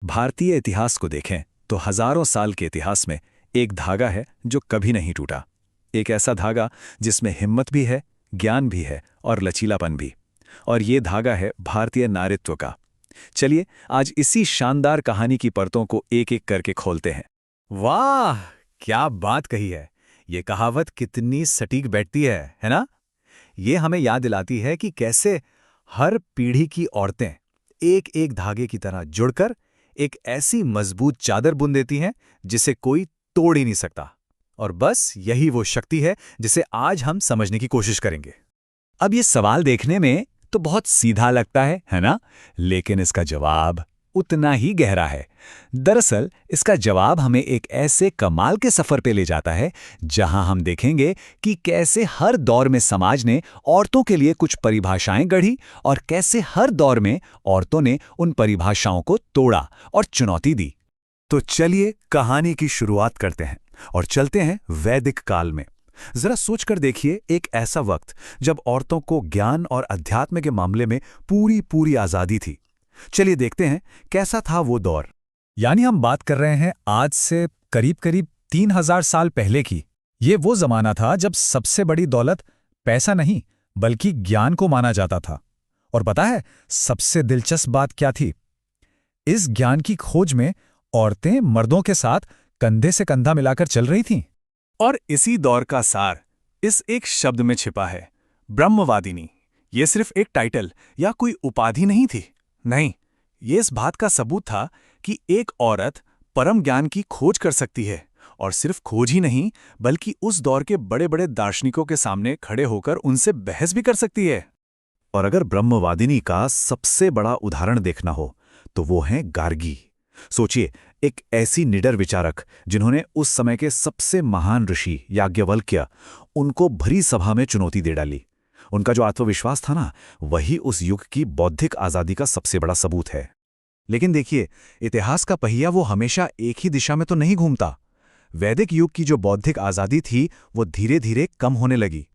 भारतीय इतिहास को देखें तो हजारों साल के इतिहास में एक धागा है जो कभी नहीं टूटा। एक ऐसा धागा जिसमें हिम्मत भी है, ज्ञान भी है और लचीलापन भी। और ये धागा है भारतीय नारीत्व का। चलिए आज इसी शानदार कहानी की परतों को एक एक करके खोलते हैं। वाह, क्या बात कही है। ये कहावत कितनी सटीक बैठती है ना? ये हमें याद दिलाती है कि कैसे हर पीढ़ी की औरतें एक एक धागे की तरह जुड़कर एक ऐसी मजबूत चादर बुन देती हैं जिसे कोई तोड़ ही नहीं सकता। और बस यही वो शक्ति है जिसे आज हम समझने की कोशिश करेंगे। अब ये सवाल देखने में तो बहुत सीधा लगता है ना? लेकिन इसका जवाब उतना ही गहरा है। दरअसल इसका जवाब हमें एक ऐसे कमाल के सफर पे ले जाता है जहां हम देखेंगे कि कैसे हर दौर में समाज ने औरतों के लिए कुछ परिभाषाएं गढ़ी और कैसे हर दौर में औरतों ने उन परिभाषाओं को तोड़ा और चुनौती दी। तो चलिए कहानी की शुरुआत करते हैं और चलते हैं वैदिक काल में। जरा सोचकर देखिए, एक ऐसा वक्त जब औरतों को ज्ञान और अध्यात्म के मामले में पूरी आजादी थी। चलिए देखते हैं कैसा था वो दौर। यानी हम बात कर रहे हैं आज से करीब 3000 साल पहले की। ये वो जमाना था जब सबसे बड़ी दौलत पैसा नहीं बल्कि ज्ञान को माना जाता था। और पता है सबसे दिलचस्प बात क्या थी? इस ज्ञान की खोज में औरतें मर्दों के साथ कंधे से कंधा मिलाकर चल रही थीं। और इसी दौर का सार इस एक शब्द में छिपा है, ब्रह्मवादिनी। ये सिर्फ एक टाइटल या कोई उपाधि नहीं थी। नहीं, ये इस बात का सबूत था कि एक औरत परम ज्ञान की खोज कर सकती है, और सिर्फ खोज ही नहीं बल्कि उस दौर के बड़े बड़े दार्शनिकों के सामने खड़े होकर उनसे बहस भी कर सकती है। और अगर ब्रह्मवादिनी का सबसे बड़ा उदाहरण देखना हो तो वो हैं गार्गी। सोचिए, एक ऐसी निडर विचारक जिन्होंने उस समय के सबसे महान ऋषि याज्ञवल्क्य उनको भरी सभा में चुनौती दे डाली। उनका जो आत्मविश्वास था ना, वही उस युग की बौद्धिक आजादी का सबसे बड़ा सबूत है। लेकिन देखिए, इतिहास का पहिया वो हमेशा एक ही दिशा में तो नहीं घूमता। वैदिक युग की जो बौद्धिक आजादी थी वो धीरे धीरे कम होने लगी।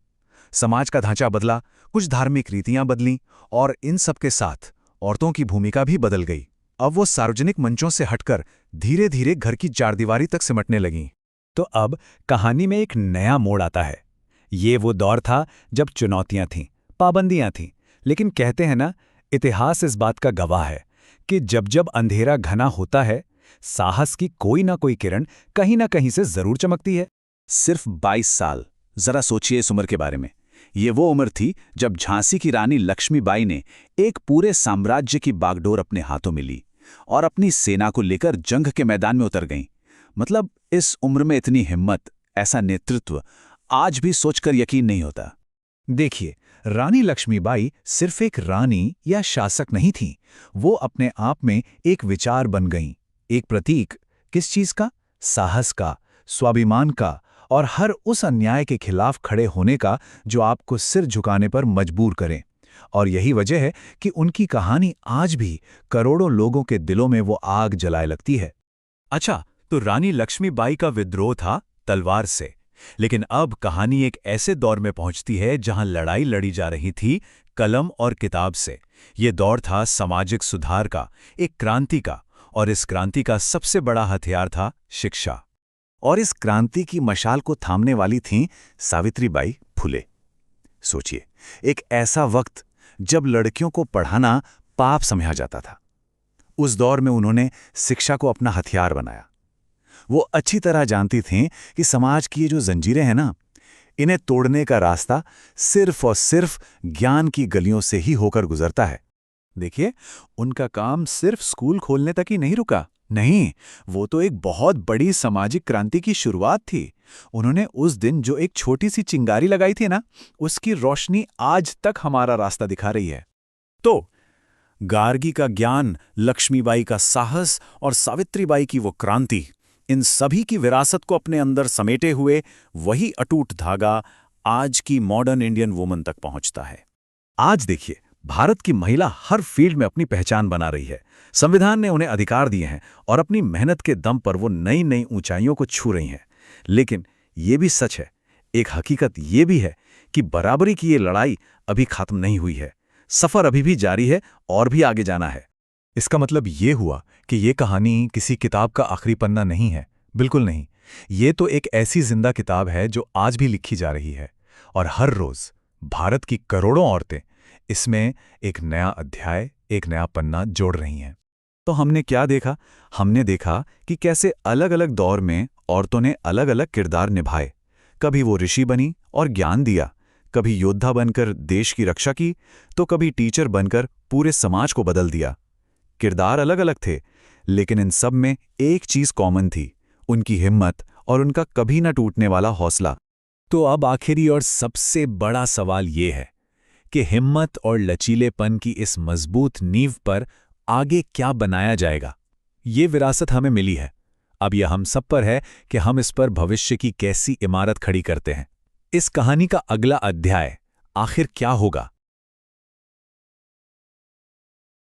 समाज का ढांचा बदला, कुछ धार्मिक रीतियां बदलीं, और इन सब के साथ औरतों की भूमिका भी बदल गई। अब वो सार्वजनिक मंचों से हटकर धीरे धीरे घर की चारदीवारी तक सिमटने लगीं। तो अब कहानी में एक नया मोड़ आता है। ये वो दौर था जब चुनौतियां थीं, पाबंदियां थीं, लेकिन कहते हैं ना, इतिहास इस बात का गवाह है कि जब जब अंधेरा घना होता है, साहस की कोई ना कोई किरण कहीं ना कहीं से जरूर चमकती है। सिर्फ 22 साल, जरा सोचिए इस उम्र के बारे में। ये वो उम्र थी जब झांसी की रानी लक्ष्मीबाई ने एक पूरे साम्राज्य की बागडोर अपने हाथों में ली और अपनी सेना को लेकर जंग के मैदान में उतर गईं। मतलब इस उम्र में इतनी हिम्मत, ऐसा नेतृत्व आज भी सोचकर यकीन नहीं होता। देखिए, रानी लक्ष्मीबाई सिर्फ एक रानी या शासक नहीं थीं, वो अपने आप में एक विचार बन गईं, एक प्रतीक। किस चीज का? साहस का, स्वाभिमान का, और हर उस अन्याय के खिलाफ खड़े होने का जो आपको सिर झुकाने पर मजबूर करें। और यही वजह है कि उनकी कहानी आज भी करोड़ों लोगों के दिलों में वो आग जलाए लगती है। अच्छा, तो रानी लक्ष्मीबाई का विद्रोह था तलवार से, लेकिन अब कहानी एक ऐसे दौर में पहुंचती है जहां लड़ाई लड़ी जा रही थी कलम और किताब से। ये दौर था सामाजिक सुधार का, एक क्रांति का, और इस क्रांति का सबसे बड़ा हथियार था शिक्षा। और इस क्रांति की मशाल को थामने वाली थीं सावित्रीबाई फुले। सोचिए, एक ऐसा वक्त जब लड़कियों को पढ़ाना पाप समझा जाता था। उस दौर में उन्होंने शिक्षा को अपना हथियार बनाया। वो अच्छी तरह जानती थीं कि समाज की ये जो जंजीरें हैं ना, इन्हें तोड़ने का रास्ता सिर्फ और सिर्फ ज्ञान की गलियों से ही होकर गुजरता है। देखिए, उनका काम सिर्फ स्कूल खोलने तक ही नहीं रुका। नहीं, वो तो एक बहुत बड़ी सामाजिक क्रांति की शुरुआत थी। उन्होंने उस दिन जो एक छोटी सी चिंगारी लगाई थी ना, उसकी रोशनी आज तक हमारा रास्ता दिखा रही है। तो गार्गी का ज्ञान, लक्ष्मीबाई का साहस और सावित्रीबाई की वो क्रांति, इन सभी की विरासत को अपने अंदर समेटे हुए वही अटूट धागा आज की मॉडर्न इंडियन वुमन तक पहुंचता है। आज देखिए, भारत की महिला हर फील्ड में अपनी पहचान बना रही है। संविधान ने उन्हें अधिकार दिए हैं और अपनी मेहनत के दम पर वो नई नई ऊंचाइयों को छू रही हैं। लेकिन ये भी सच है, एक हकीकत ये भी है कि बराबरी की ये लड़ाई अभी खत्म नहीं हुई है। सफर अभी भी जारी है और भी आगे जाना है। इसका मतलब ये हुआ कि ये कहानी किसी किताब का आखिरी पन्ना नहीं है, बिल्कुल नहीं। ये तो एक ऐसी जिंदा किताब है जो आज भी लिखी जा रही है, और हर रोज भारत की करोड़ों औरतें इसमें एक नया अध्याय, एक नया पन्ना जोड़ रही हैं। तो हमने क्या देखा? हमने देखा कि कैसे अलग अलग दौर में औरतों ने अलग अलग किरदार निभाए। कभी वो ऋषि बनी और ज्ञान दिया, कभी योद्धा बनकर देश की रक्षा की, तो कभी टीचर बनकर पूरे समाज को बदल दिया। किरदार अलग अलग थे, लेकिन इन सब में एक चीज कॉमन थी, उनकी हिम्मत और उनका कभी न टूटने वाला हौसला। तो अब आखिरी और सबसे बड़ा सवाल ये है कि हिम्मत और लचीलेपन की इस मजबूत नींव पर आगे क्या बनाया जाएगा? ये विरासत हमें मिली है, अब यह हम सब पर है कि हम इस पर भविष्य की कैसी इमारत खड़ी करते हैं। इस कहानी का अगला अध्याय आखिर क्या होगा,